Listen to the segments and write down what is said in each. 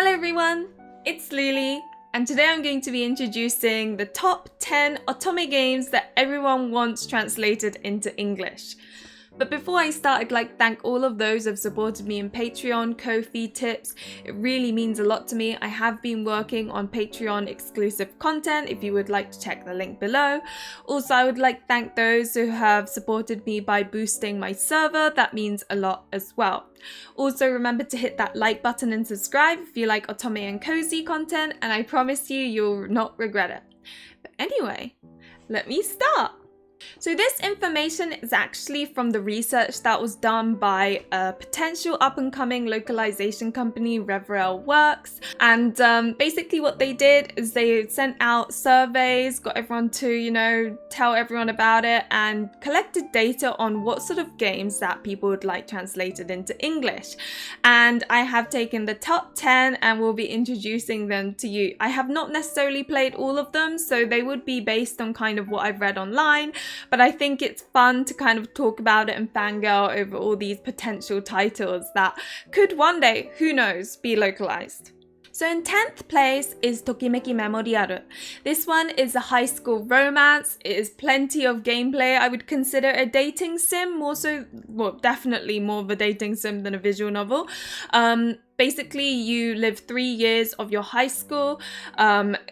Hello everyone, it's Lily, and today I'm going to be introducing the top 10 Otome games that everyone wants translated into English. But before I start, I'd like to thank all of those who have supported me in Patreon, Ko-fi, tips. It really means a lot to me. I have been working on Patreon exclusive content if you would like to check the link below. Also, I would like to thank those who have supported me by boosting my server. That means a lot as well. Also, remember to hit that like button and subscribe if you like Otome and cozy content, and I promise you'll not regret it. But anyway, let me start. So this information is actually from the research that was done by a potential up-and-coming localization company, Reverell Works. And basically what they did is they sent out surveys, got everyone to, tell everyone about it, and collected data on what sort of games that people would like translated into English. And I have taken the top 10 and will be introducing them to you. I have not necessarily played all of them, so they would be based on kind of what I've read online. But I think it's fun to kind of talk about it and fangirl over all these potential titles that could one day, who knows, be localized. So in 10th place is Tokimeki Memorial. This one is a high school romance. It is plenty of gameplay. I would consider a dating sim more so, well, definitely more of a dating sim than a visual novel. Basically, you live 3 years of your high school,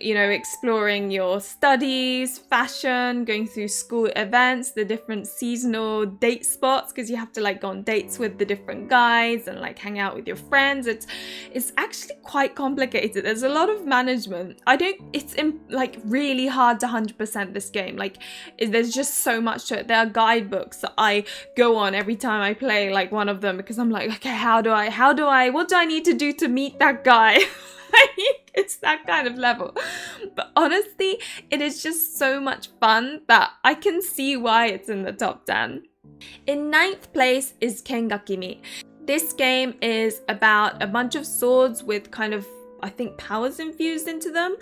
exploring your studies, fashion, going through school events, the different seasonal date spots, because you have to go on dates with the different guys and hang out with your friends. It's actually quite complicated. There's a lot of management. It's really hard to 100% this game. There's just so much to it. There are guidebooks that I go on every time I play one of them, because I'm like, okay, what do I need to do to meet that guy? It's that kind of level. But honestly, it is just so much fun that I can see why it's in the top 10. In 9th place is Kimi. This game is about a bunch of swords with kind of, I think, powers infused into them,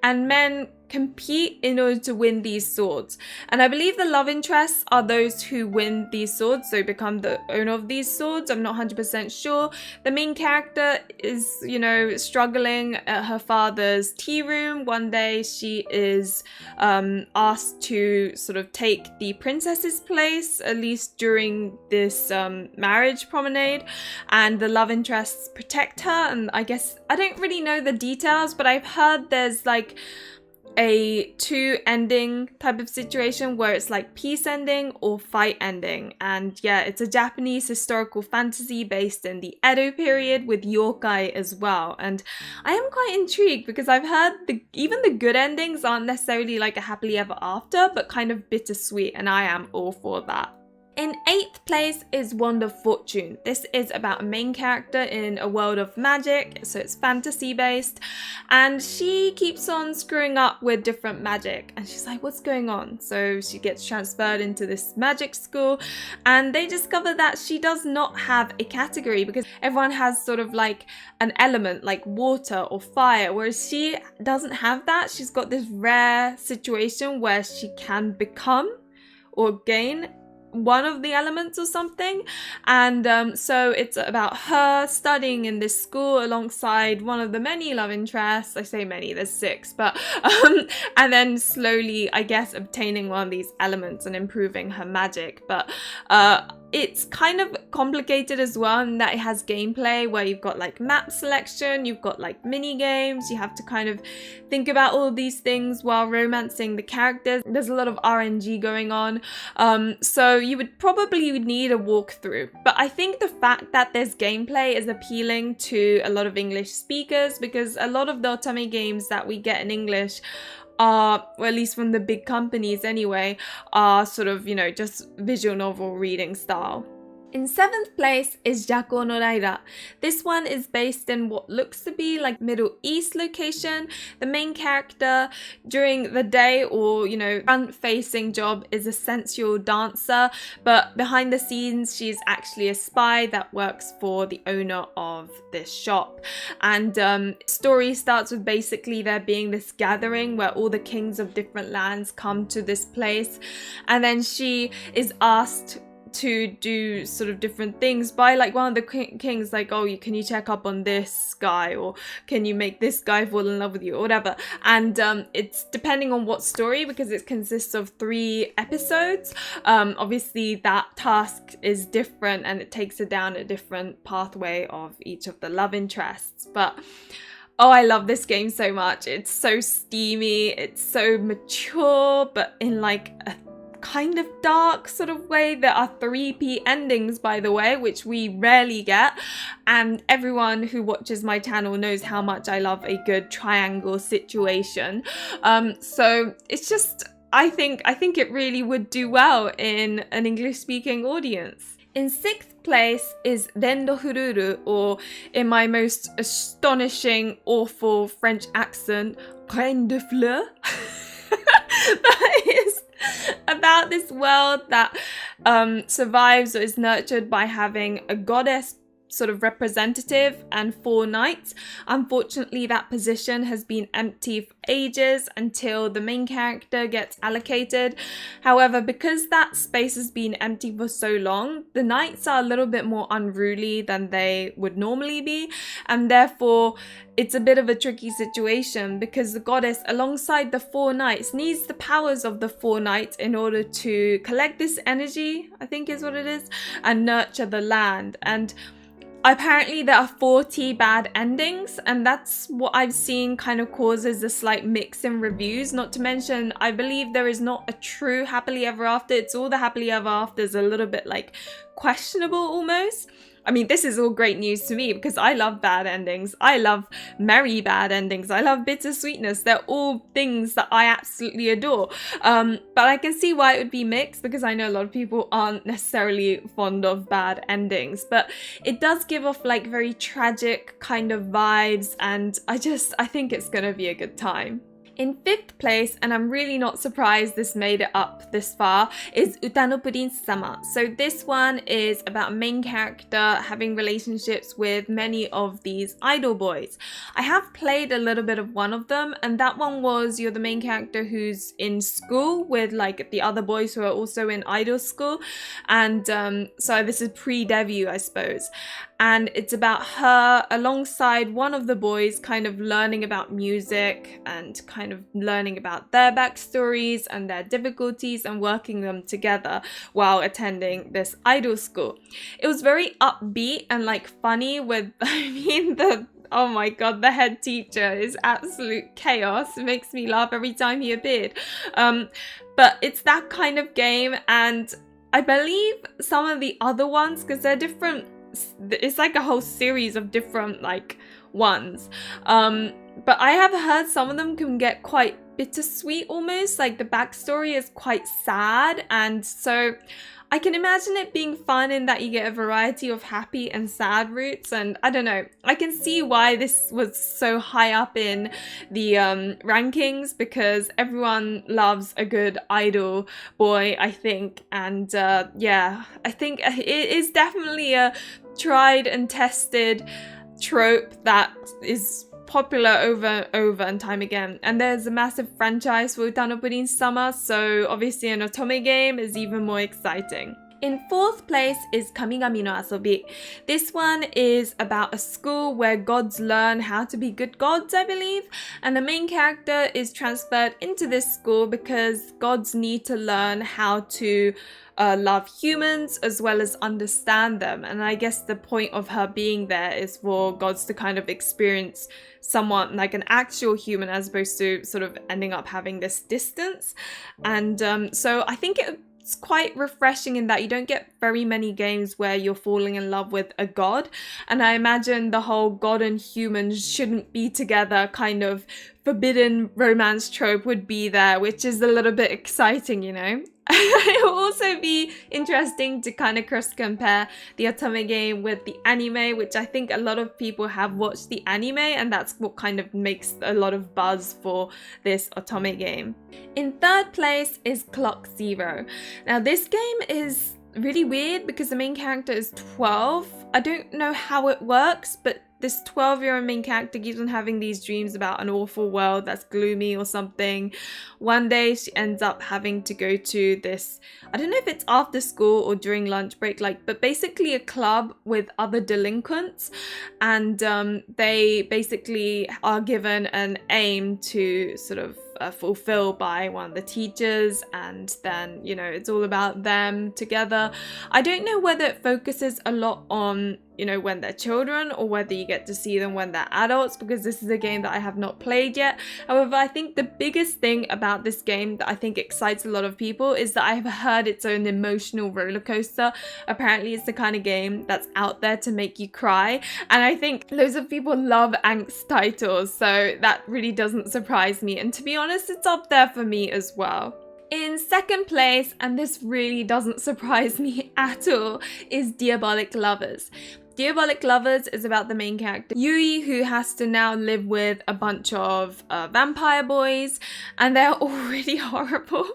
and men compete in order to win these swords. And I believe the love interests are those who win these swords, so become the owner of these swords. I'm not 100% sure. The main character is, struggling at her father's tea room. One day she is asked to sort of take the princess's place, at least during this marriage promenade, and the love interests protect her. And I guess, I don't really know the details, but I've heard there's a two ending type of situation where it's peace ending or fight ending. And yeah, it's a Japanese historical fantasy based in the Edo period with yokai as well. And I am quite intrigued because I've heard even the good endings aren't necessarily a happily ever after, but kind of bittersweet, and I am all for that. In 8th place is Wand of Fortune. This is about a main character in a world of magic, so it's fantasy based, and she keeps on screwing up with different magic, and she's like, what's going on? So she gets transferred into this magic school, and they discover that she does not have a category because everyone has sort of an element like water or fire, whereas she doesn't have that. She's got this rare situation where she can become or gain one of the elements or something. And so it's about her studying in this school alongside one of the many love interests. I say many, there's 6, but and then slowly, I guess, obtaining one of these elements and improving her magic. But it's kind of complicated as well in that it has gameplay where you've got map selection, you've got mini games, you have to kind of think about all of these things while romancing the characters. There's a lot of RNG going on, so you would probably need a walkthrough. But I think the fact that there's gameplay is appealing to a lot of English speakers, because a lot of the Otome games that we get in English are, or at least from the big companies anyway, are sort of, just visual novel reading style. In 7th place is Jakou no Lyla. This one is based in what looks to be Middle East location. The main character during the day or, front-facing job is a sensual dancer, but behind the scenes she's actually a spy that works for the owner of this shop. And story starts with basically there being this gathering where all the kings of different lands come to this place, and then she is asked to do sort of different things by like one of the kings, like, oh, can you check up on this guy, or can you make this guy fall in love with you, or whatever. And it's depending on what story, because it consists of 3 episodes. Obviously that task is different and it takes it down a different pathway of each of the love interests. But oh, I love this game so much. It's so steamy, it's so mature, but in like a kind of dark sort of way. There are 3P endings, by the way, which we rarely get, and everyone who watches my channel knows how much I love a good triangle situation. So it's just, I think it really would do well in an English-speaking audience. In 6th place is Rendo Fururu, or in my most astonishing, awful French accent, Reine de Fleurs. That is about this world that survives or is nurtured by having a goddess sort of representative and 4 knights. Unfortunately, that position has been empty for ages until the main character gets allocated. However, because that space has been empty for so long, the knights are a little bit more unruly than they would normally be, and therefore it's a bit of a tricky situation, because the goddess alongside the 4 knights needs the powers of the 4 knights in order to collect this energy, I think is what it is, and nurture the land. And apparently there are 40 bad endings, and that's what I've seen kind of causes a slight mix in reviews. Not to mention, I believe there is not a true happily ever after. It's all the happily ever afters a little bit like questionable almost. I mean, this is all great news to me because I love bad endings. I love merry bad endings. I love bittersweetness. They're all things that I absolutely adore. But I can see why it would be mixed, because I know a lot of people aren't necessarily fond of bad endings. But it does give off like very tragic kind of vibes, and I think it's gonna be a good time. In 5th place, and I'm really not surprised this made it up this far, is Uta no Prince-sama. So this one is about a main character having relationships with many of these idol boys. I have played a little bit of one of them, and that one was you're the main character who's in school with like the other boys who are also in idol school. And so this is pre-debut, I suppose. And it's about her alongside one of the boys kind of learning about music and kind of learning about their backstories and their difficulties and working them together while attending this idol school. It was very upbeat and like funny with, oh my god, the head teacher is absolute chaos. It makes me laugh every time he appeared. But it's that kind of game, and I believe some of the other ones, because they're different, it's like a whole series of different like ones, but I have heard some of them can get quite bittersweet almost, like the backstory is quite sad, and so I can imagine it being fun in that you get a variety of happy and sad roots. And I don't know, I can see why this was so high up in the rankings, because everyone loves a good idol boy, I think. And yeah, I think it is definitely a tried and tested trope that is popular over and time again, and there's a massive franchise for Uta no Prince-sama, so obviously an Otome game is even more exciting. In 4th place is Kamigami no Asobi. This one is about a school where gods learn how to be good gods, I believe, and the main character is transferred into this school because gods need to learn how to love humans as well as understand them. And I guess the point of her being there is for gods to kind of experience someone like an actual human, as opposed to sort of ending up having this distance. And so I think it's quite refreshing in that you don't get very many games where you're falling in love with a god. And I imagine the whole god and humans shouldn't be together kind of forbidden romance trope would be there, which is a little bit exciting, you know? It will also be interesting to kind of cross-compare the Otome game with the anime, which I think a lot of people have watched the anime, and that's what kind of makes a lot of buzz for this Otome game. In 3rd place is Clock Zero. Now this game is really weird because the main character is 12. I don't know how it works, but this 12-year-old main character keeps on having these dreams about an awful world that's gloomy or something. One day she ends up having to go to this, I don't know if it's after school or during lunch break, but basically a club with other delinquents, and they basically are given an aim to sort of fulfill by one of the teachers, and then, you know, it's all about them together. I don't know whether it focuses a lot on, you know, when they're children or whether you get to see them when they're adults, because this is a game that I have not played yet. However, I think the biggest thing about this game that I think excites a lot of people is that I've heard it's an emotional roller coaster. Apparently it's the kind of game that's out there to make you cry, and I think loads of people love angst titles, so that really doesn't surprise me, and to be honest, it's up there for me as well. In second place, and this really doesn't surprise me at all, is Diabolik Lovers. Diabolik Lovers is about the main character, Yui, who has to now live with a bunch of vampire boys, and they're all really horrible.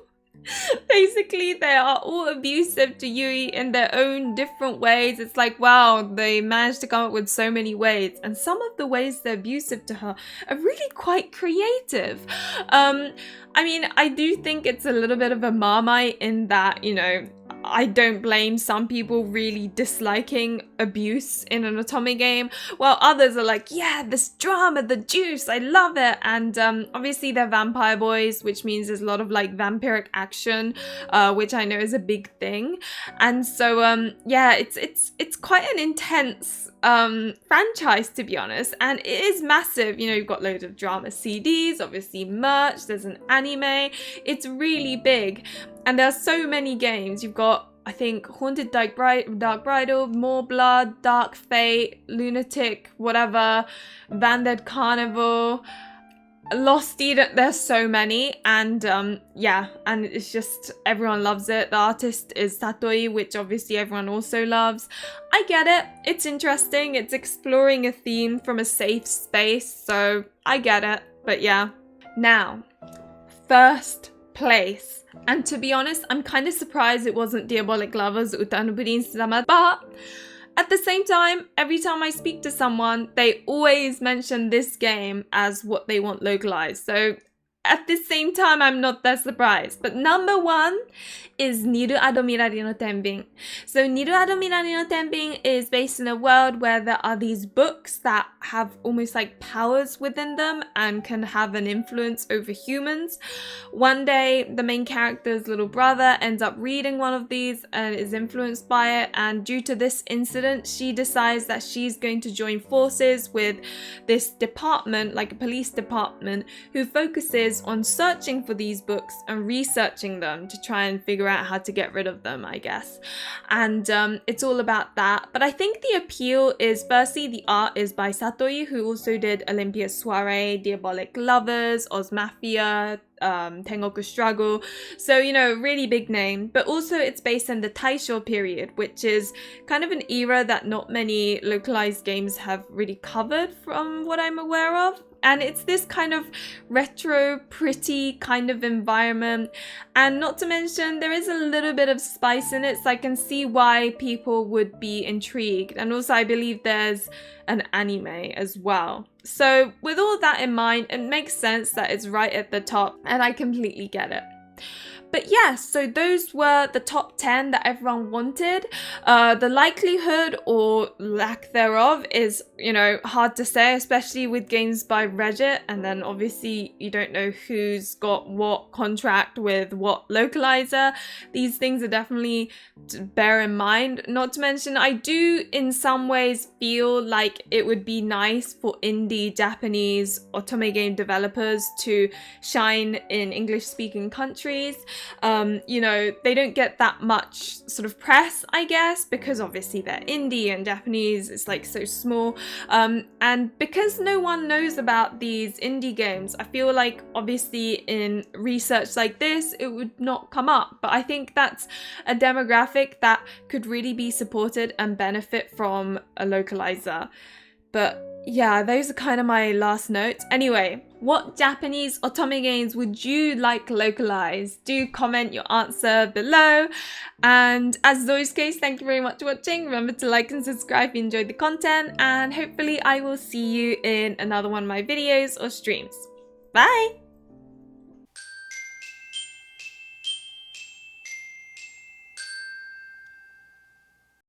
Basically, they are all abusive to Yui in their own different ways. It's like, wow, they managed to come up with so many ways, and some of the ways they're abusive to her are really quite creative. I mean, I do think it's a little bit of a Marmite in that, you know, I don't blame some people really disliking abuse in an Otome game, while others are like, yeah, this drama, the juice, I love it. And obviously they're vampire boys, which means there's a lot of like vampiric action, which I know is a big thing. And so yeah, it's quite an intense franchise, to be honest, and it is massive. You know, you've got loads of drama CDs, obviously merch, there's an anime, it's really big. And there are so many games. You've got, I think, Haunted Dark Bridal, More Blood, Dark Fate, Lunatic, whatever, Banded Carnival, Lost Eden. There's so many, and yeah, and it's just, everyone loves it. The artist is Satoi, which obviously everyone also loves. I get it. It's interesting. It's exploring a theme from a safe space, so I get it. But yeah. Now, first place. And to be honest, I'm kind of surprised it wasn't Diabolik Lovers Utanuburin Sama, but at the same time, every time I speak to someone, they always mention this game as what they want localized. So at the same time, I'm not that surprised. But number one is Niru Admirari no Tenbin. So Niru Admirari no Tenbin is based in a world where there are these books that have almost like powers within them and can have an influence over humans. One day, the main character's little brother ends up reading one of these and is influenced by it. And due to this incident, she decides that she's going to join forces with this department, like a police department, who focuses on searching for these books and researching them to try and figure out how to get rid of them, I guess. And it's all about that. But I think the appeal is, firstly, the art is by Satoi, who also did Olympia Soiree, Diabolik Lovers, Oz Mafia, Tengoku Struggle, so, you know, really big name. But also it's based in the Taisho period, which is kind of an era that not many localized games have really covered from what I'm aware of. And it's this kind of retro, pretty kind of environment. And not to mention, there is a little bit of spice in it, so I can see why people would be intrigued. And also, I believe there's an anime as well. So with all that in mind, it makes sense that it's right at the top, and I completely get it. But yeah, so those were the top 10 that everyone wanted. The likelihood or lack thereof is, you know, hard to say, especially with games by Reddit. And then obviously you don't know who's got what contract with what localizer. These things are definitely to bear in mind. Not to mention, I do in some ways feel like it would be nice for indie Japanese Otome game developers to shine in English-speaking countries. You know, they don't get that much sort of press, I guess, because obviously they're indie and Japanese is like so small. And because no one knows about these indie games, I feel like obviously in research like this, it would not come up. But I think that's a demographic that could really be supported and benefit from a localizer. But yeah, those are kind of my last notes. Anyway, What Japanese otome games would you like localized? Do comment your answer below. And as always, guys, thank you very much for watching. Remember to like and subscribe if you enjoyed the content, and hopefully I will see you in another one of my videos or streams. Bye!